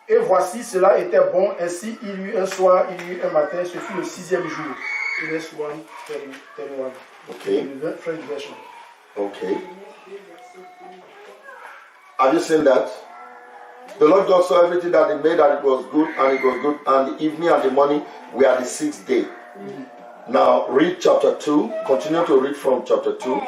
Et voici, cela était bon. Ainsi, il y eut un soir, il y eut un matin. Ce fut le 6e jour. Verse 1:31. Okay. The French version. Okay. Have you seen that? The Lord God saw everything that He made, that it was good, and it was good. And the evening and the morning were the 6th day. Now, read chapter 2. Continue to read from chapter 2.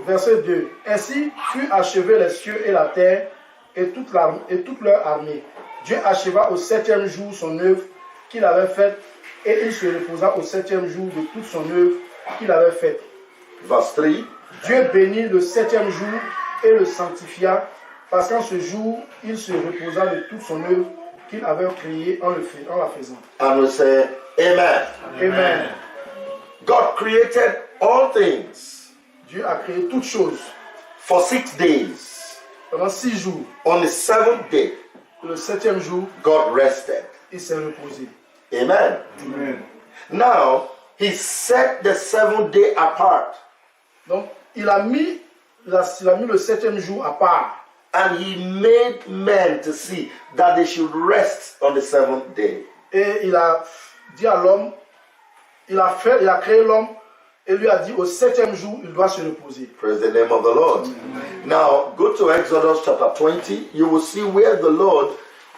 Verset 2. Ainsi fut achevé les cieux et la terre et toute leur armée. Dieu acheva au 7e jour son œuvre qu'il avait faite, et il se reposa au 7e jour de toute son œuvre qu'il avait faite. Verse 3. Dieu bénit le 7e jour et le sanctifia, parce qu'en ce jour, il se reposa de toute son œuvre qu'il avait créée en la faisant. And we say, Amen. Amen. God created all things Dieu a créé toutes choses for 6 days. pendant 6 jours. On the 7th day, Le 7e jour, God rested. il s'est reposé. Amen. Amen. Now, He set the 7th day apart. Donc, il a mis le 7e jour à part. And He made men to see that they should rest on the 7th day. Et il a dit à l'homme, il a créé l'homme et lui a dit au 7e jour, il doit se reposer. Praise the name of the Lord. Now, go to Exodus chapter 20. You will see where the Lord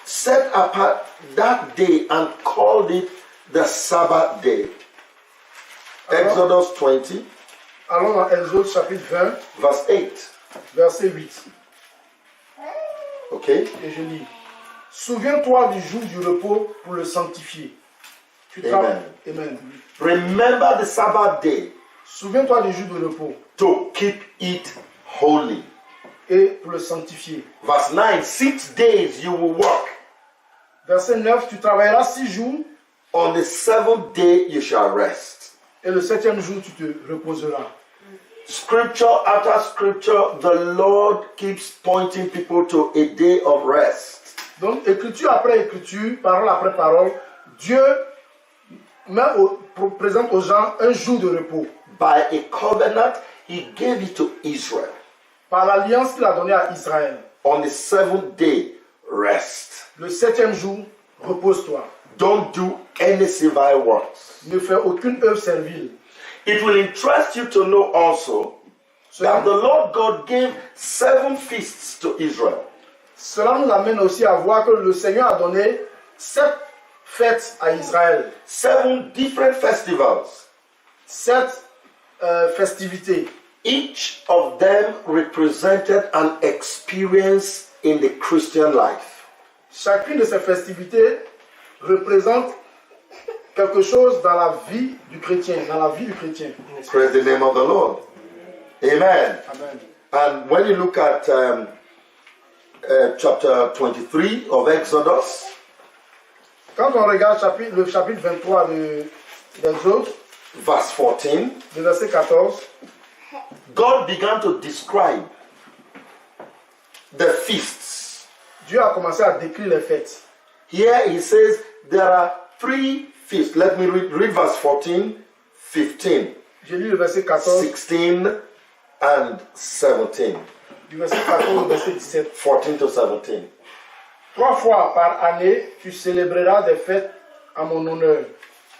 set apart that day and called it the Sabbath day. Exodus 20, Allons dans Exode chapitre 20, verse 8. verset 8. Okay? Et je lis. Souviens-toi du jour du repos pour le sanctifier. Amen. Amen. Remember the Sabbath day Souviens-toi du jour de repos to keep it holy. et pour le sanctifier. Verse 9, 6 days you will work. Verset 9, tu travailleras 6 jours On the 7th day you shall rest. et le 7e jour tu te reposeras. Scripture after scripture, the Lord keeps pointing people to a day of rest. Donc, écriture après écriture, parole après parole, Dieu présente aux gens un jour de repos. By a covenant, He gave it to Israel. Par l'alliance qu'il a donnée à Israël. On the 7th day, rest. Le 7e jour, repose-toi. Don't do any civil works. Ne fais aucune œuvre servile. It will interest you to know also that the Lord God gave 7 feasts to Israel. Cela nous amène aussi à voir que le Seigneur a donné 7 fêtes à Israël. 7 different festivals. 7 festivités. Each of them represented an experience in the Christian life. Chacune de ces festivités représente quelque chose dans la vie du chrétien, Praise the name of the Lord. Amen. Amen. And when you look at chapter 23 of Exodus, Quand on regarde le chapitre 23 d'Exode, verse 14, le verset 14, God began to describe the feasts. Dieu a commencé à décrire les fêtes. Here he says there are 3 feasts. Let me read verse 14, 15, Je lis le verset 14, 16, and 17. du verset 14 au verset 17. 14 to 17. 3 fois par année, tu célébreras des fêtes à mon honneur.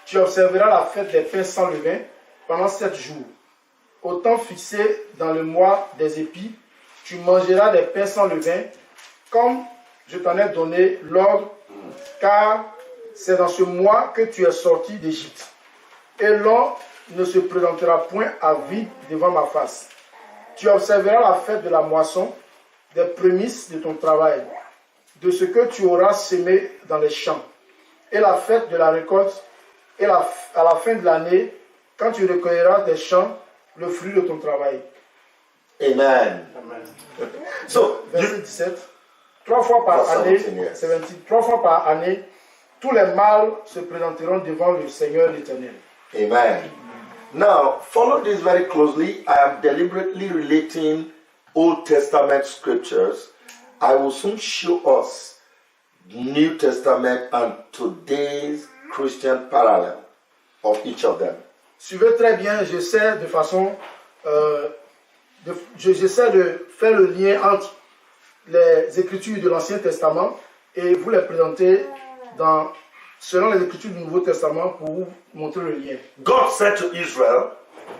Tu observeras la fête des pains sans levain pendant 7 jours. Au temps fixé dans le mois des épis, tu mangeras des pains sans levain, comme je t'en ai donné l'ordre, car c'est dans ce mois que tu es sorti d'Égypte. Et l'on ne se présentera point à vide devant ma face. Tu observeras la fête de la moisson, des prémices de ton travail, de ce que tu auras semé dans les champs, et la fête de la récolte, et à la fin de l'année, quand tu recueilleras des champs, le fruit de ton travail. Amen. Amen. So, Verset 17. 3 fois par année, 17, 3 fois par année, tous les mâles se présenteront devant le Seigneur l'Éternel. Amen. Now, follow this very closely. I am deliberately relating Old Testament scriptures. I will soon show us New Testament and today's Christian parallel of each of them. Suivez très bien, j'essaie de façon, j'essaie de faire le lien entre les Écritures de l'Ancien Testament et vous les présentez selon les Écritures du Nouveau Testament pour vous montrer le lien. God said to Israel,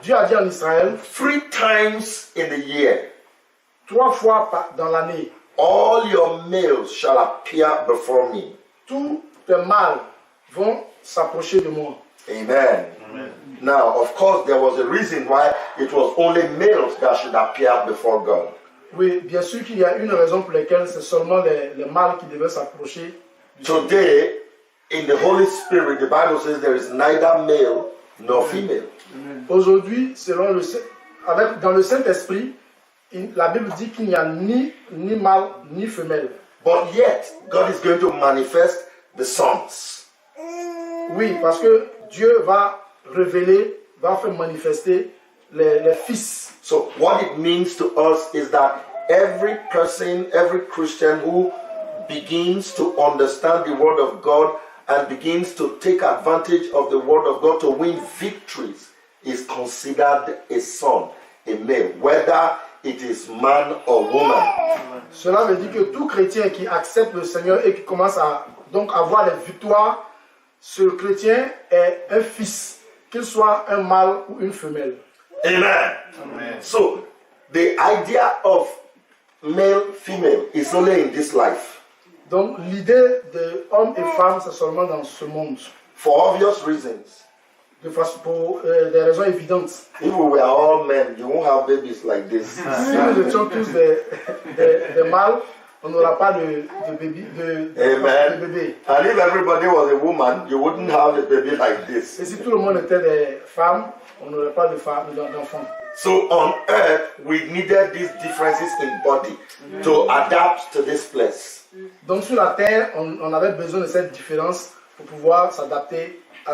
Dieu a dit en Israël, 3 times in the year, 3 fois dans l'année, all your males shall appear before me. tous tes mâles vont s'approcher de moi. Amen. Now, of course, there was a reason why it was only males that should appear before God. Oui, bien sûr qu'il y a une raison pour laquelle c'est seulement les mâles qui devaient s'approcher. Today, in the Holy Spirit, the Bible says there is neither male nor female. Aujourd'hui, dans le Saint-Esprit, la Bible dit qu'il n'y a ni mâle ni femelle. But yet, God is going to manifest the sons. Oui, parce que Dieu va faire manifester les fils. So what it means to us is that every person, every Christian who begins to understand the Word of God and begins to take advantage of the Word of God to win victories is considered a son, a male, whether it is man or woman. Cela veut dire que tout chrétien qui accepte le Seigneur et qui commence à donc avoir les victoires, ce chrétien est un fils, qu'il soit un mâle ou une femelle. Amen. Amen. So, the idea of male, female is only in this life. Donc, l'idée de homme et femme, c'est seulement dans ce monde. For obvious reasons. Pour des raisons évidentes. If we were all men, you won't have babies like this. Si nous étions tous des mâles, on n'aura pas de bébé. And if everybody was a woman, you wouldn't have a baby like this. Et si tout le monde était des femmes, on n'aurait pas d'enfants. So on earth, we needed these differences in body to adapt to this place. Donc sur la terre, on avait besoin de cette différence pour pouvoir s'adapter à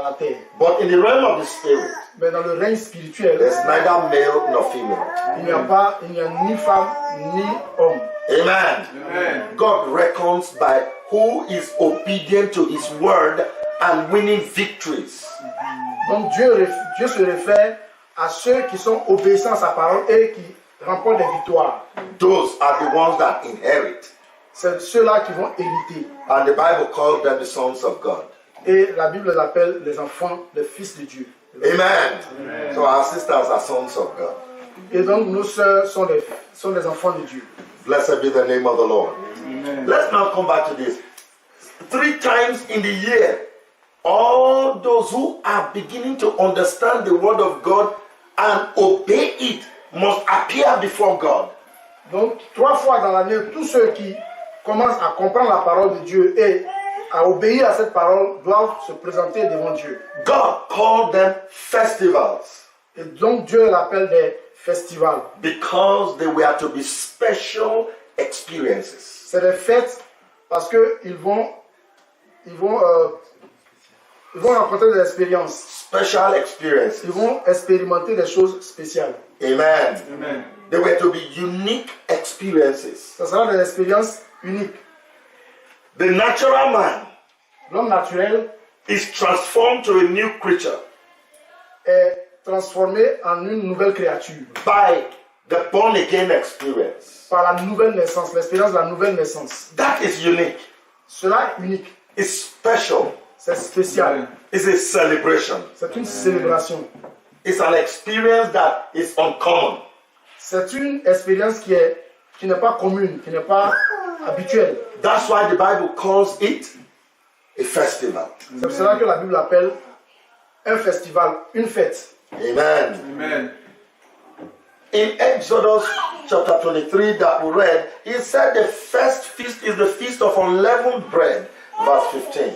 la terre. But in the realm of the spirit, mais dans le règne spirituel, there's neither male nor female. Il n'y a ni femme ni homme. Amen. Amen. God reckons by who is obedient to His word and winning victories. Donc Dieu se réfère à ceux qui sont obéissants à sa parole et qui remportent des victoires. Those are the ones that inherit. C'est ceux-là qui vont hériter. And the Bible calls them the sons of God. Et la Bible les appelle les enfants, les fils de Dieu. Amen. Amen. So our sisters are sons of God. Et donc nos sœurs sont les enfants de Dieu. Blessed be the name of the Lord. Amen. Let's now come back to this. 3 times in the year, all those who are beginning to understand the word of God and obey it must appear before God. Donc 3 fois dans l'année, tous ceux qui commencent à comprendre la parole de Dieu et à obéir à cette parole doivent se présenter devant Dieu. God called them festivals. Et donc Dieu l'appelle des festivals. Because they were to be special experiences. C'est des fêtes parce que ils vont rencontrer des expériences. Special experiences. Ils vont expérimenter des choses spéciales. Amen. Amen. They were to be unique experiences. Ça sera des expériences uniques. The natural man, l'homme naturel, is transformed to a new creature. Est transformé en une nouvelle créature. By the born again experience. Par la nouvelle naissance, l'expérience de la nouvelle naissance. That is unique. Cela est unique. It's special. C'est spécial. It's a celebration. C'est une célébration. It's an experience that is uncommon. C'est une expérience qui n'est pas commune, qui n'est pas habituelle. That's why the Bible calls it a festival. C'est pour cela que la Bible appelle un festival, une fête. Amen. Amen. In Exodus chapter 23 that we read, it said the first feast is the feast of unleavened bread, verse 15.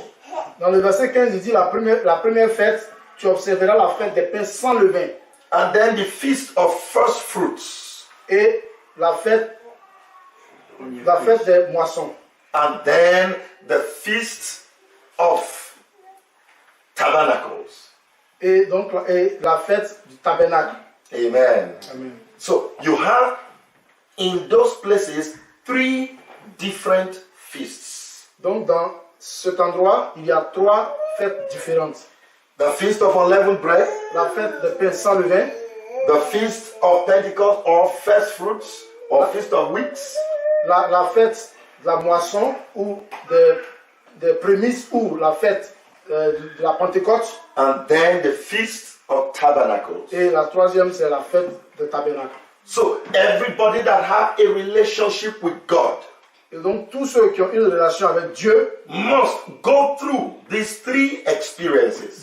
Dans le verset 15, il dit la première fête, tu observeras la fête des pains sans levain. And then the feast of first fruits. Et la fête des moissons. And then the feast of tabernacles. Et donc la fête du tabernacle. Amen. Amen. So you have in those places 3 different feasts. Donc dans cet endroit, il y a 3 fêtes différentes. The feast of unleavened bread, la fête des pains sans levain, the feast of Pentecost or first fruits or feast of weeks, la fête de la moisson ou des prémices ou la fête de la Pentecôte. And then the Feast of Tabernacles. Et la troisième, c'est la fête de Tabernacle. So everybody that have a relationship with God Et donc, tous ceux qui ont une relation avec Dieu must go through these three experiences.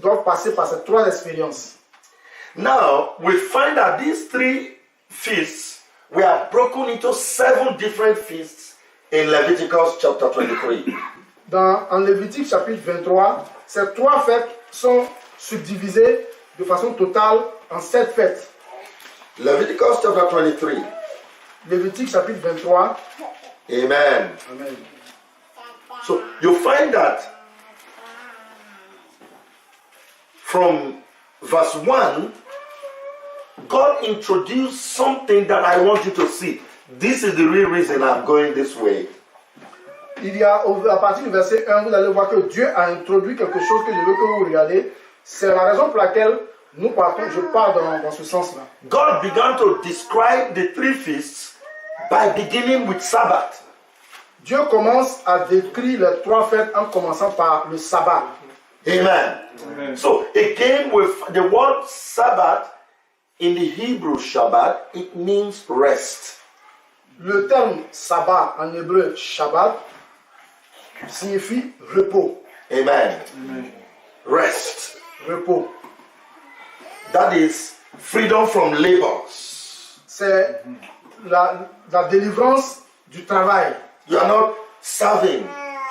doivent passer par ces trois expériences. Now, we find that these three feasts were broken into 7 different feasts in Leviticus chapter 23. En Lévitique chapitre 23, ces trois fêtes sont subdivisées de façon totale en 7 fêtes. Leviticus chapter 23. Lévitique chapitre 23. Amen. Amen. So you find that from verse 1, God introduced something that I want you to see. This is the real reason I'm going this way. Il y a, à partir du verset 1, vous allez voir que Dieu a introduit quelque chose que je veux que vous regardiez. C'est la raison pour laquelle je pars dans ce sens-là. God began to describe the three feasts by beginning with Sabbath. Dieu commence à décrire les trois fêtes en commençant par le sabbat. Amen. Amen. So again with the word Sabbath in the Hebrew Shabbat, it means rest. Le terme sabbat en hébreu Shabbat signifie repos. Amen. Amen. Rest. Repos. That is freedom from labors. C'est la délivrance du travail. You are not serving.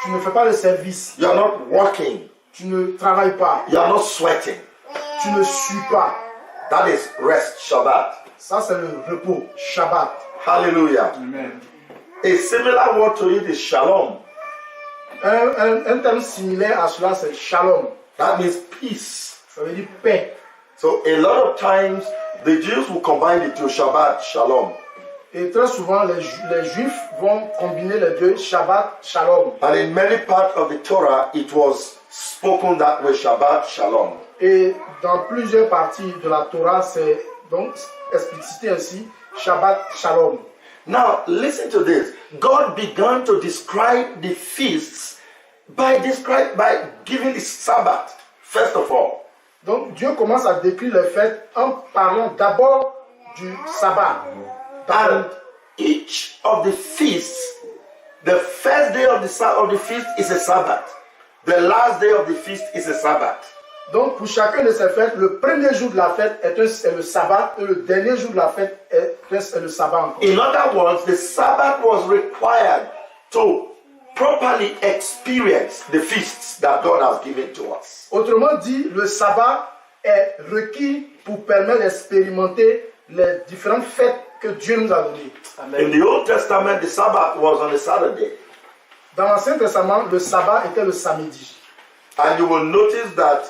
Tu ne fais pas le service. You are not working. Tu ne travailles pas. You are not sweating. Tu ne sues pas. That is rest, Shabbat. Ça c'est le repos, Shabbat. Hallelujah. Amen. A similar word to it is shalom. Un terme similaire à cela c'est shalom. That means peace. Ça veut dire paix. So a lot of times the Jews will combine the two, Shabbat, shalom. Et très souvent les Juifs vont combiner les deux, Shabbat, shalom. And in many parts of the Torah, it was spoken that way, Shabbat, shalom. Et dans plusieurs parties de la Torah, c'est donc explicité ainsi, Shabbat, shalom. Now, listen to this. God began to describe the feasts by giving the Sabbath, first of all. Donc Dieu commence à décrire les fêtes en parlant d'abord du sabbat. And each of the feasts, the first day of the feast is a Sabbath. The last day of the feast is a Sabbath. Donc pour chacun de ces fêtes, le premier jour de la fête est le sabbat et le dernier jour de la fête est le sabbat encore. In other words, the Sabbath was required to properly experience the feasts that God has given to us. Autrement dit, le sabbat est requis pour permettre d'expérimenter les différentes fêtes que Dieu nous a données. In the Old Testament, the Sabbath was on a Saturday. Dans l'Ancien Testament, le sabbat était le samedi. And you will notice that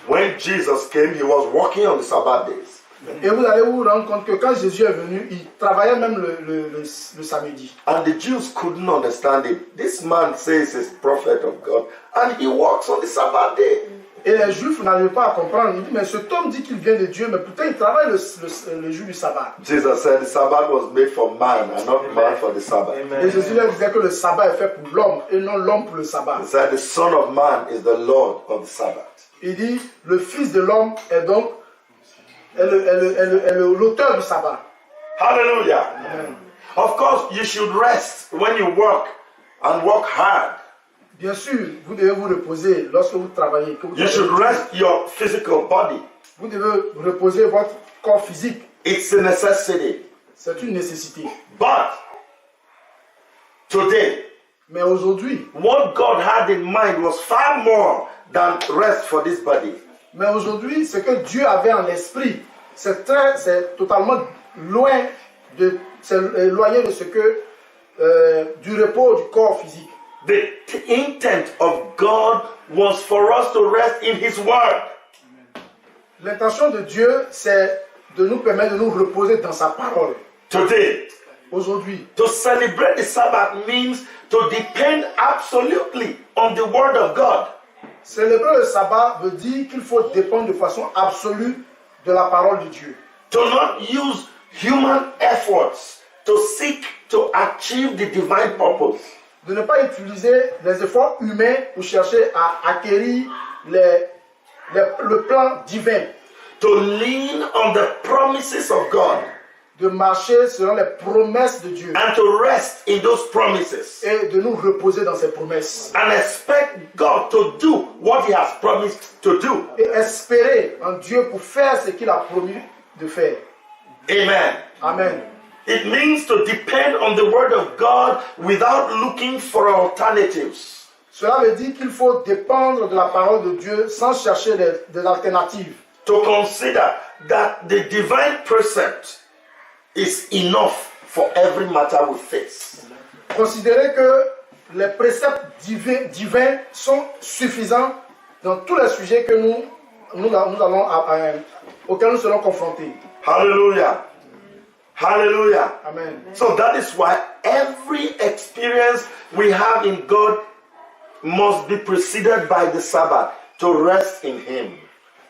when Jesus came, he was working on the Sabbath days. Et vous allez vous rendre compte que quand Jésus est venu, il travaillait même le samedi. And the Jews couldn't understand it. This man says he's prophet of God, and he works on the Sabbath day. Et les Juifs n'arrivaient pas à comprendre. Ils disent, mais cet homme dit qu'il vient de Dieu, mais pourtant il travaille le jour du sabbat. Jesus said the Sabbath was made for man and not man for the Sabbath. Et Jésus leur disait que le sabbat est fait pour l'homme et non l'homme pour le sabbat. He said the Son of Man is the Lord of the Sabbath. Il dit, le Fils de l'homme est donc l'auteur du sabbat. Hallelujah. Amen. Of course, you should rest when you work and work hard. Bien sûr, vous devez vous reposer lorsque vous travaillez. You should rest your physical body. Vous devez reposer votre corps physique. It's a necessity. C'est une nécessité. But today, Mais aujourd'hui, what God had in mind was far more than rest for this body. Mais aujourd'hui, ce que Dieu avait en esprit, c'est totalement éloigné de ce que du repos du corps physique. The intent of God was for us to rest in His Word. L'intention de Dieu, c'est de nous permettre de nous reposer dans sa parole. Today, aujourd'hui, to celebrate the Sabbath means to depend absolutely on the Word of God. Célébrer le sabbat veut dire qu'il faut dépendre de façon absolue de la parole de Dieu. To not use human efforts to seek to achieve the divine purpose. De ne pas utiliser les efforts humains pour chercher à acquérir le plan divin. To lean on the promises of God. De marcher selon les promesses de Dieu. And to rest in those promises. Et de nous reposer dans ses promesses. And expect God to do what He has promised to do. Et espérer en Dieu pour faire ce qu'il a promis de faire. Amen. Amen. It means to depend on the word of God without looking for alternatives. Cela veut dire qu'il faut dépendre de la parole de Dieu sans chercher des alternatives. To consider that the divine precept is enough for every matter we face. Considérez que les préceptes divins sont suffisants dans tous les sujets que auxquels nous serons confrontés. Hallelujah. Hallelujah. Amen. So that is why every experience we have in God must be preceded by the Sabbath, to rest in Him.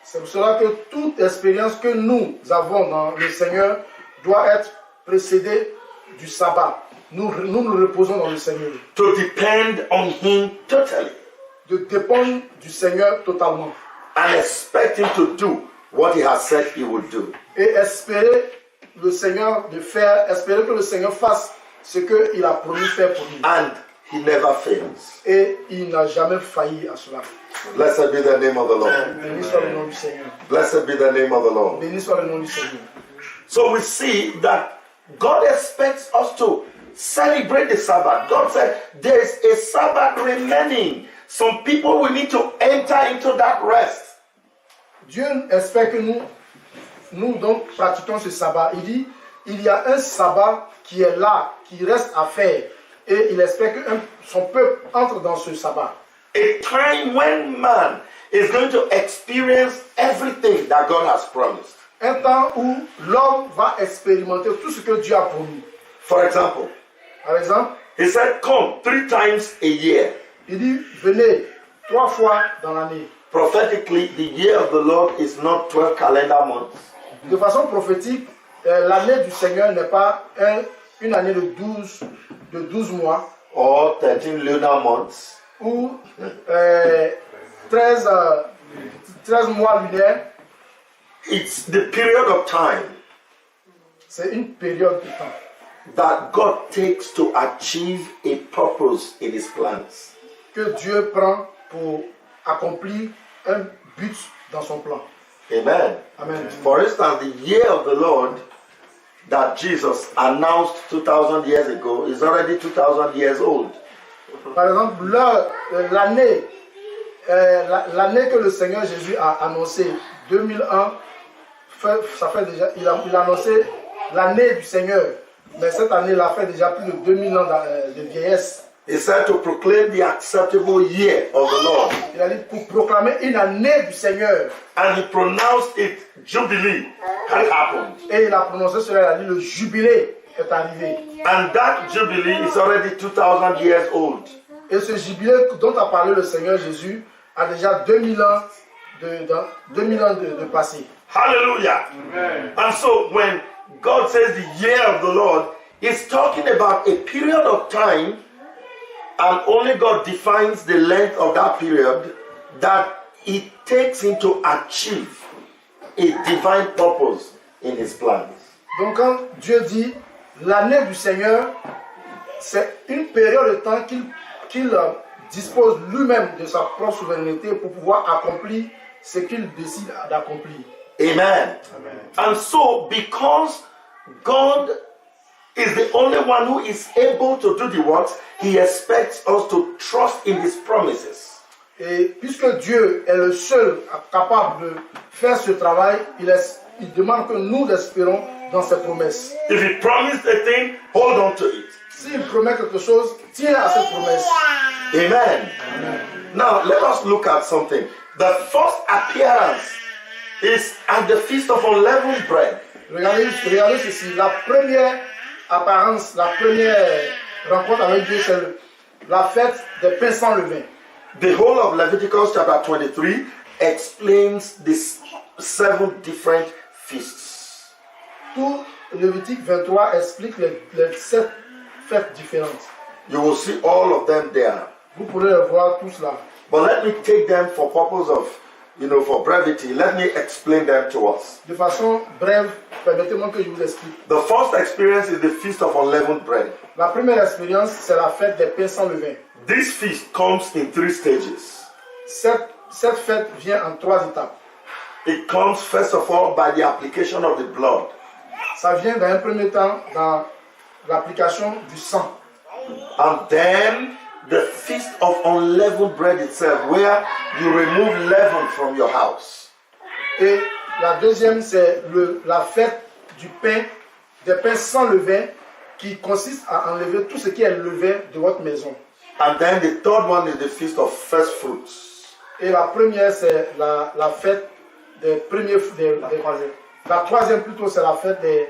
C'est pour cela que toute expérience que nous avons dans le Seigneur doit être précédée du sabbat. Nous nous reposons dans le Seigneur. To depend on Him totally. De dépendre du Seigneur totalement. And expect Him to do what He has said He would do. Et espérer que le Seigneur fasse ce qu'il a promis faire pour nous. And He never fails. Et il n'a jamais failli à cela. Blessed be the name of the Lord. Béni soit le nom du Seigneur. Blessed be the name of the Lord. Béni soit le nom du Seigneur. So we see that God expects us to celebrate the Sabbath. God said there is a Sabbath remaining. Some people will need to enter into that rest. Dieu espère que nous donc pratiquons ce sabbat. Il dit, il y a un sabbat qui est là, qui reste à faire. Et il espère que son peuple entre dans ce sabbat. A time when man is going to experience everything that God has promised. Un temps où l'homme va expérimenter tout ce que Dieu a promis. For example, Par exemple, He said, come 3 times a year. il dit, venez 3 fois dans l'année. Prophetically, the year of the Lord is not 12 calendar months. De façon prophétique, l'année du Seigneur n'est pas une année de 12 mois Or 13 lunar months. ou 13 mois lunaires. It's the period of time C'est une période de temps that God takes to achieve a purpose in His plans. que Dieu prend pour accomplir un but dans son plan. Amen. Amen. For instance, the year of the Lord that Jesus announced 2,000 years ago is already 2,000 years old. Par exemple, l'année que le Seigneur Jésus a annoncé, 2001, ça fait déjà, il a annoncé l'année du Seigneur, mais cette année-là fait déjà plus de 2000 ans de vieillesse. He said to proclaim the acceptable year of the Lord. Il a dit pour proclamer une année du Seigneur. And He pronounced it Jubilee had happened. Et il a prononcé cela, il a dit le jubilé est arrivé. And that Jubilee is already 2,000 years old. Et ce jubilé dont a parlé le Seigneur Jésus a déjà 2000 ans de passé. Hallelujah. Amen. And so when God says the year of the Lord, He's talking about a period of time, and only God defines the length of that period that it takes Him to achieve a divine purpose in His plans. Donc quand Dieu dit l'année du Seigneur, c'est une période de temps qu'il dispose lui-même de sa propre souveraineté pour pouvoir accomplir ce qu'il décide d'accomplir. Amen. Amen. And so, because God is the only one who is able to do the works, He expects us to trust in His promises. Et puisque Dieu est le seul capable de faire ce travail, il demande que nous espérons dans ses promesses. If He promised a thing, hold on to it. S'il promet quelque chose, tiens à cette promesse. Amen. Amen. Now, let us look at something. The first appearance is at the Feast of Unleavened Bread. Regardez ceci. La première apparence, la première rencontre avec Dieu, c'est la fête des pains sans levain. The whole of Leviticus chapter 23 explains these 7 different feasts. Tout Lévitique 23 explique les 7 fêtes différentes. You will see all of them there. Vous pourrez les voir tous là. But let me take them for purpose of, for brevity. Let me explain them to us. De façon brève, permettez-moi que je vous explique. The first experience is the Feast of Unleavened Bread. La première expérience, c'est la fête des pains sans levain. This feast comes in 3 stages. Cette fête vient en 3 étapes. It comes first of all by the application of the blood. Ça vient dans un premier temps dans l'application du sang. And then the Feast of Unleavened Bread itself, where you remove leaven from your house. Et la deuxième, c'est la fête du pain, des pains sans levain, qui consiste à enlever tout ce qui est levain de votre maison. And then the third one is the Feast of First Fruits. Et la première, c'est la fête des premiers fruits. La troisième plutôt, c'est la fête des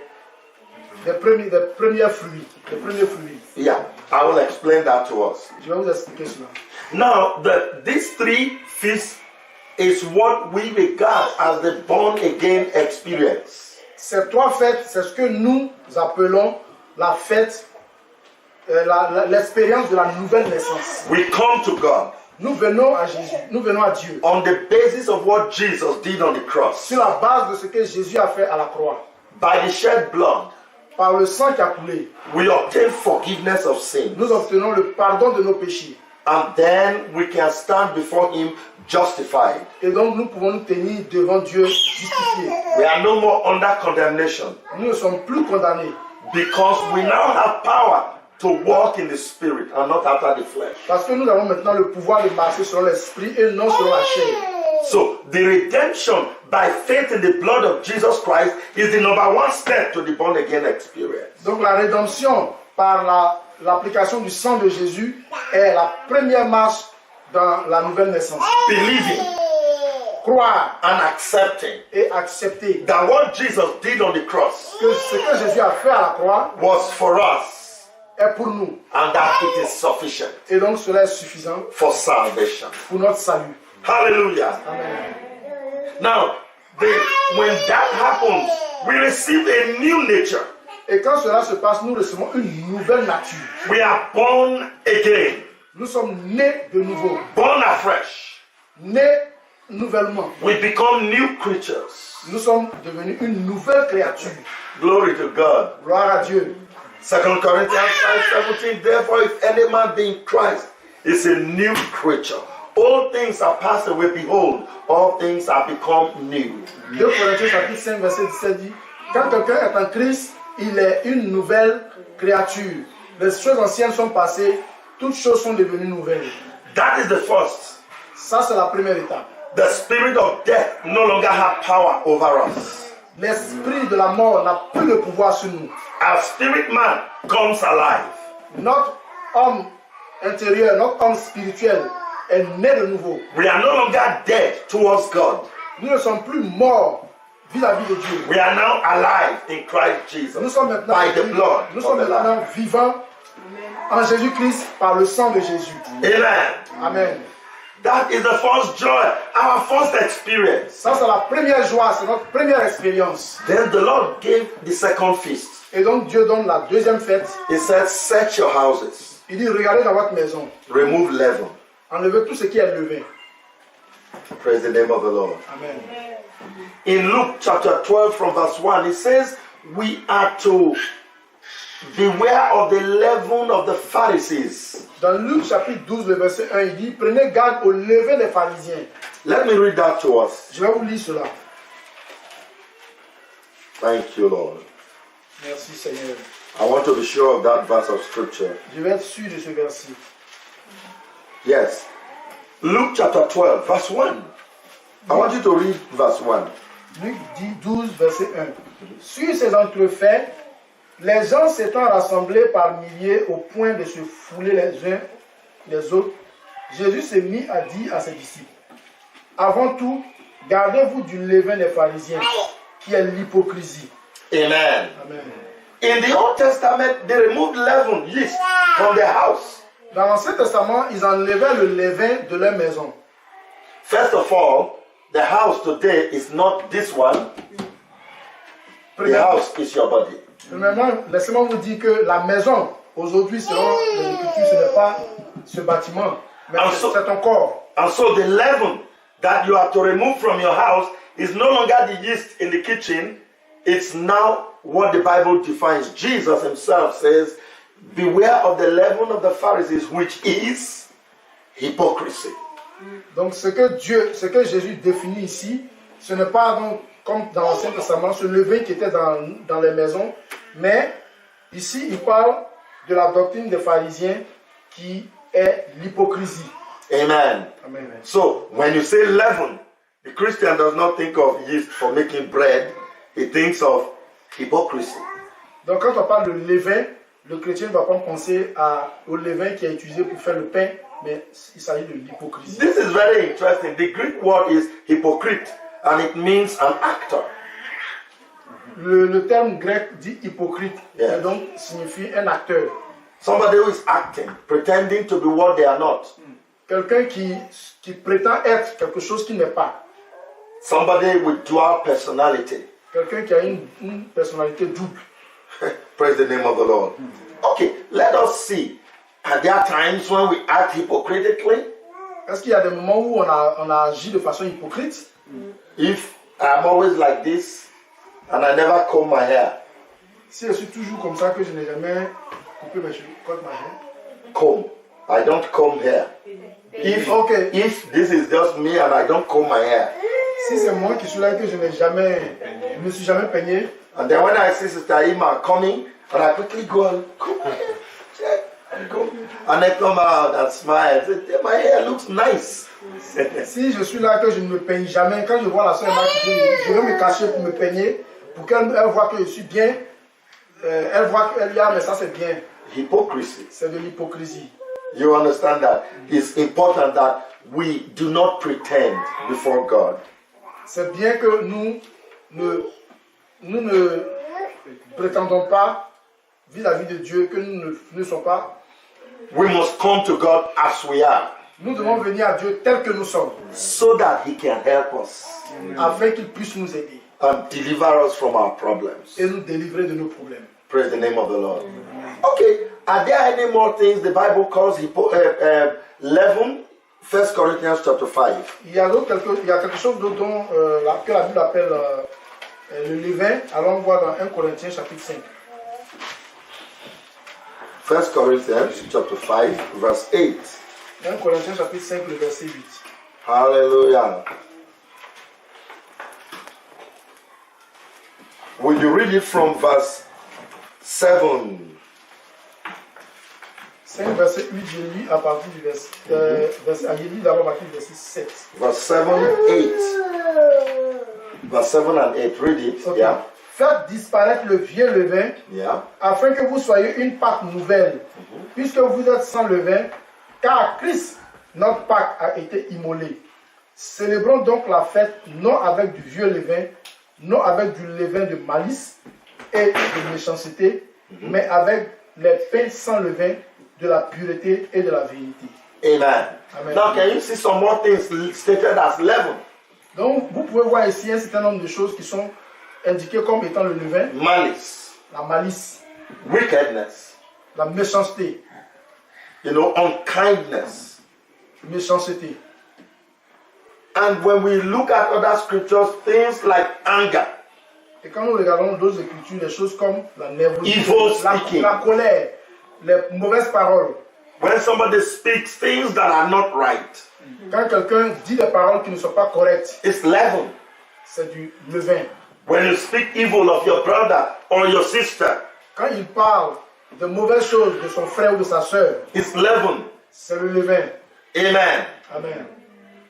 premiers fruits. Des premiers fruits. Yeah, I will explain that to us. Je vais vous expliquer cela. Now, these 3 feasts is what we regard as the born again experience. Ces 3 fêtes, c'est ce que nous appelons la fête, l'expérience de la nouvelle naissance. We come to God Nous venons à Jésus, nous venons à Dieu. on the basis of what Jesus did on the cross. Sur la base de ce que Jésus a fait à la croix. By the shed blood, Par le sang qui a coulé, we obtain forgiveness of sin. nous obtenons le pardon de nos péchés. And then we can stand before Him justified. Et donc nous pouvons nous tenir devant Dieu justifiés. We are no more under condemnation Nous ne sommes plus condamnés. because we now have power to walk in the Spirit and not after the flesh. Parce que nous avons maintenant le pouvoir de marcher selon l'esprit et non selon la chair. So the redemption by faith in the blood of Jesus Christ is the number 1 step to the born again experience. Donc la rédemption par l'application du sang de Jésus est la première marche dans la nouvelle naissance. Believing Croire and accepting et accepter that what Jesus did on the cross que ce que Jésus a fait à la croix was for us est pour nous. and that it is sufficient Et donc cela est suffisant for salvation. pour notre salut. Hallelujah. Amen. Now, when that happens, we receive a new nature. Et quand cela se passe, nous recevons une nouvelle nature. We are born again, Nous sommes nés de nouveau, born afresh. nés nouvellement. We become new creatures. Nous sommes devenus une nouvelle créature. Glory to God. Gloire à Dieu. 2 Corinthians 5:17. Therefore, if any man be in Christ, is a new creature. All things are passed away. Behold, all things are become new. 2 Corinthiens chapitre 5 verset 17 dit, quand quelqu'un est en Christ, il est une nouvelle créature. Les choses anciennes sont passées, toutes choses sont devenues nouvelles. That is the first. Ça, c'est la première étape. The spirit of death no longer has power over us. L'esprit de la mort n'a plus le pouvoir sur nous. Our spirit man comes alive. Notre homme intérieur, notre homme spirituel est né de nouveau. We are no longer dead towards God. Nous ne sommes plus morts vis-à-vis de Dieu. We are now alive in Christ Jesus. Nous sommes maintenant, by the blood nous of sommes the Lamb. maintenant vivants en Jésus-Christ par le sang de Jésus. Amen. Amen. That is the first joy, our first experience. Ça, c'est la première joie, c'est notre première expérience. Then the Lord gave the second feast. Et donc Dieu donne la deuxième fête. He said, set your houses, Il dit, regardez dans votre maison, remove leaven. enlevez tout ce qui est levain. Praise the name of the Lord. Amen. In Luke chapter 12 from verse 1, it says, we are to beware of the leaven of the Pharisees. Dans Luc chapitre 12, le verset 1, il dit, prenez garde au levain des pharisiens. Let me read that to us. Je vais vous lire cela. Thank you, Lord. Merci Seigneur. I want to be sure of that verse of scripture. Je vais être sûr de ce verset. Yes. Luke chapter 12, verse 1. I want you to read verse 1. Luc 12, verset 1. Sur ces entrefaits, les gens s'étant rassemblés par milliers au point de se fouler les uns les autres, Jésus s'est mis à dire à ses disciples, avant tout, gardez-vous du levain des pharisiens, qui est l'hypocrisie. Amen. Amen. In the Old Testament, they removed leaven, yeast, from their house. Dans l'Ancien Testament, ils enlevaient le levain de leur maison. First of all, the house today is not this one. The house is your body. Premièrement, laissez-moi vous dire que la maison, aujourd'hui, selon l'Écriture, ce n'est pas ce bâtiment, mais c'est un corps. And so the leaven that you are to remove from your house is no longer the yeast in the kitchen. It's now what the Bible defines. Jesus himself says, beware of the leaven of the Pharisees, which is hypocrisy. Donc ce que Jésus définit ici, ce n'est pas donc, comme dans l'Ancien Testament, ce levain qui était dans les maisons, mais ici il parle de la doctrine des pharisiens qui est l'hypocrisie. Amen. Amen. So when you say leaven, the Christian does not think of yeast for making bread, he thinks of hypocrisy. Donc quand on parle de levain, le chrétien ne va pas penser au levain qui est utilisé pour faire le pain, mais il s'agit de l'hypocrisie. This is very interesting. The Greek word is hypocrite, and it means an actor. Le terme grec dit hypocrite, Yeah. et donc signifie un acteur. Somebody who is acting, pretending to be what they are not. Quelqu'un qui prétend être quelque chose qui n'est pas. Somebody with dual personality. Quelqu'un qui a une personnalité double. Praise the name of the Lord. Okay, let us see. Are there times when we act hypocritically? Est-ce qu'il y a des moments où on a agi de façon hypocrite? If I'm always like this and I never comb my hair. Si je suis toujours comme ça, que je n'ai jamais coupé mes cheveux, cut my hair. Comb. I don't comb hair. If this is just me and I don't comb my hair. Si c'est moi qui suis là et que je ne me suis jamais peigné. And then when I see Sister Ima coming, and I quickly go and comb my hair. Check. And go. And I come out and smile. Say, my hair looks nice. Si je suis là que je ne me peigne jamais, quand je vois la soeur je vais me cacher pour me peigner, pour qu'elle voit que je suis bien. Elle voit qu'elle y a, mais ça c'est bien. Hypocrisy. C'est de l'hypocrisie. You understand that? It's important that we do not pretend before God. C'est bien que nous ne prétendons pas vis-à-vis de Dieu, que nous ne sommes pas. We must come to God as we are. Nous devons venir à Dieu tel que nous sommes. So that He can help us. Afin qu'il puisse nous aider. And deliver us from our problems. Et nous délivrer de nos problèmes. Praise the name of the Lord. Okay, are there any more things the Bible calls leaven? 1 Corinthians chapter 5. Il y a quelque chose d'autre que la Bible appelle le levain. Allons voir dans 1 Corinthiens chapitre 5. 1 Corinthians chapter 5 verse 8. 1 Corinthiens chapitre 5 le verset 8. Hallelujah. Will you read it from verse 7? 5 verset 8, je lis à partir du verset. Je lis d'abord à partir du verset 7. Verse 7, 8. Verse 7 and 8. Read it. Okay. Yeah. Faites disparaître le vieux levain, Yeah. afin que vous soyez une Pâque nouvelle, puisque vous êtes sans levain, car Christ, notre Pâque, a été immolé. Célébrons donc la fête non avec du vieux levain, non avec du levain de malice et de méchanceté, mais avec les pains sans levain, de la pureté et de la vérité. Amen. Amen. Now, can you see some more things stated as leaven? Donc, vous pouvez voir ici un certain nombre de choses qui sont indiquées comme étant le levain, Malice, la malice, wickedness, la méchanceté, unkindness. méchanceté. And when we look at other scriptures, things like anger, Et quand nous regardons d'autres écritures, des choses comme la nervosité, Evil speaking. la colère, les mauvaises paroles. when somebody speaks things that are not right, Quand quelqu'un dit des paroles qui ne sont pas correctes, it's leaven. c'est du levain. When you speak evil of your brother or your sister, Quand il parle de mauvaises choses de son frère ou de sa sœur, it's leaven. c'est le levain. Amen. Amen.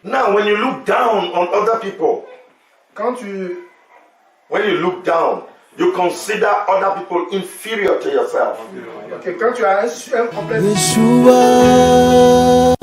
Now, when you look down on other people, Quand tu look down, you consider other people inferior to yourself. as un complexe Yeshua.